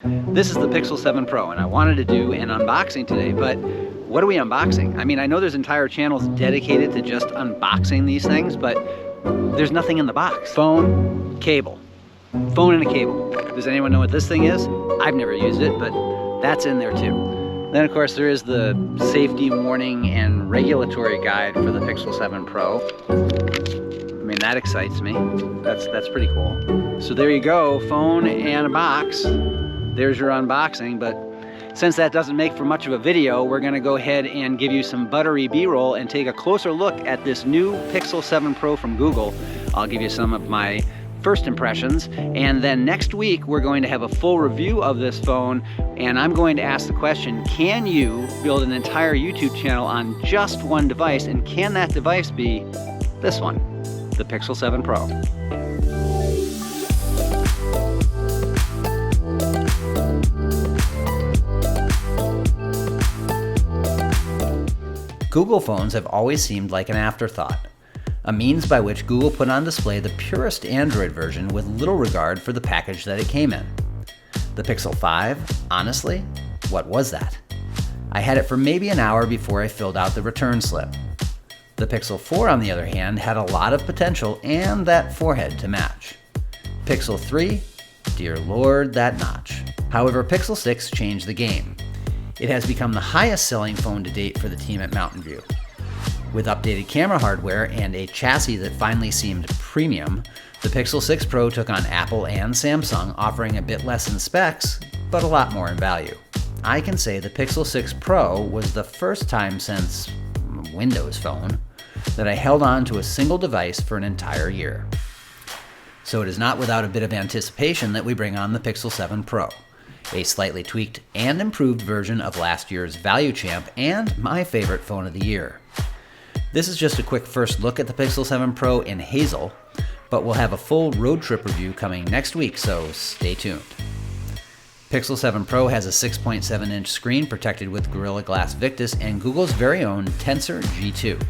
This is the Pixel 7 Pro, and I wanted to do an unboxing today, but what are we unboxing? I mean, I know there's entire channels dedicated to just unboxing these things, but there's nothing in the box. Phone, cable. Phone and a cable. Does anyone know what this thing is? I've never used it, but that's in there too. Then of course there is the safety warning and regulatory guide for the Pixel 7 Pro. I mean, that excites me. That's pretty cool. So there you go, phone and a box. There's your unboxing, but since that doesn't make for much of a video, we're gonna go ahead and give you some buttery B-roll and take a closer look at this new Pixel 7 Pro from Google. I'll give you some of my first impressions, and then next week we're going to have a full review of this phone, and I'm going to ask the question, can you build an entire YouTube channel on just one device, and can that device be this one, the Pixel 7 Pro? Google phones have always seemed like an afterthought, a means by which Google put on display the purest Android version with little regard for the package that it came in. The Pixel 5, honestly, what was that? I had it for maybe an hour before I filled out the return slip. The Pixel 4, on the other hand, had a lot of potential and that forehead to match. Pixel 3, dear Lord, that notch. However, Pixel 6 changed the game. It has become the highest selling phone to date for the team at Mountain View. With updated camera hardware and a chassis that finally seemed premium, the Pixel 6 Pro took on Apple and Samsung, offering a bit less in specs, but a lot more in value. I can say the Pixel 6 Pro was the first time since Windows Phone that I held on to a single device for an entire year. So it is not without a bit of anticipation that we bring on the Pixel 7 Pro, a slightly tweaked and improved version of last year's value champ and my favorite phone of the year. This is just a quick first look at the Pixel 7 Pro in hazel, but we'll have a full road trip review coming next week, so stay tuned. Pixel 7 Pro has a 6.7-inch screen protected with Gorilla Glass Victus and Google's very own Tensor G2,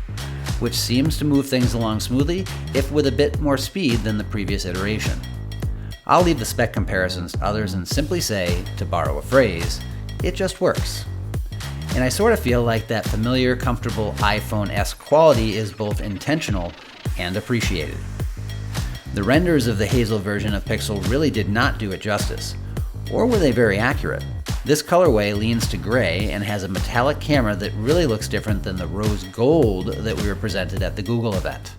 which seems to move things along smoothly, if with a bit more speed than the previous iteration. I'll leave the spec comparisons to others and simply say, to borrow a phrase, it just works. And I sort of feel like that familiar, comfortable iPhone-esque quality is both intentional and appreciated. The renders of the hazel version of Pixel really did not do it justice, or were they very accurate? This colorway leans to gray and has a metallic camera that really looks different than the rose gold that we were presented at the Google event.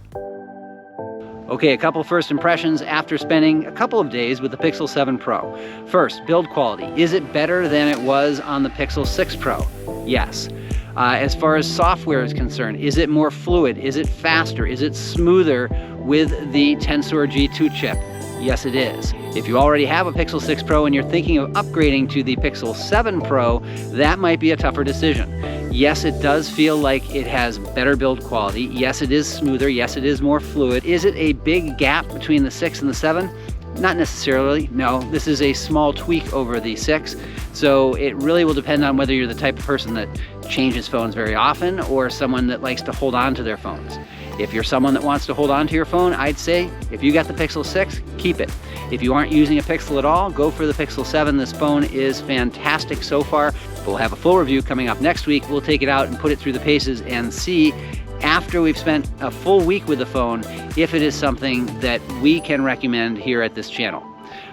Okay, a couple first impressions after spending a couple of days with the Pixel 7 Pro. First, build quality. Is it better than it was on the Pixel 6 Pro? Yes. As far as software is concerned, is it more fluid? Is it faster? Is it smoother with the Tensor G2 chip? Yes, it is. If you already have a Pixel 6 Pro and you're thinking of upgrading to the Pixel 7 Pro, that might be a tougher decision. Yes, it does feel like it has better build quality. Yes, it is smoother. Yes, it is more fluid. Is it a big gap between the 6 and the 7? Not necessarily, no. This is a small tweak over the 6, so it really will depend on whether you're the type of person that changes phones very often or someone that likes to hold on to their phones. If you're someone that wants to hold on to your phone, I'd say if you got the Pixel 6, keep it. If you aren't using a Pixel at all, go for the Pixel 7. This phone is fantastic so far. We'll have a full review coming up next week. We'll take it out and put it through the paces and see, after we've spent a full week with the phone, if it is something that we can recommend here at this channel.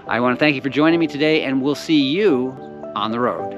I want to thank you for joining me today, and we'll see you on the road.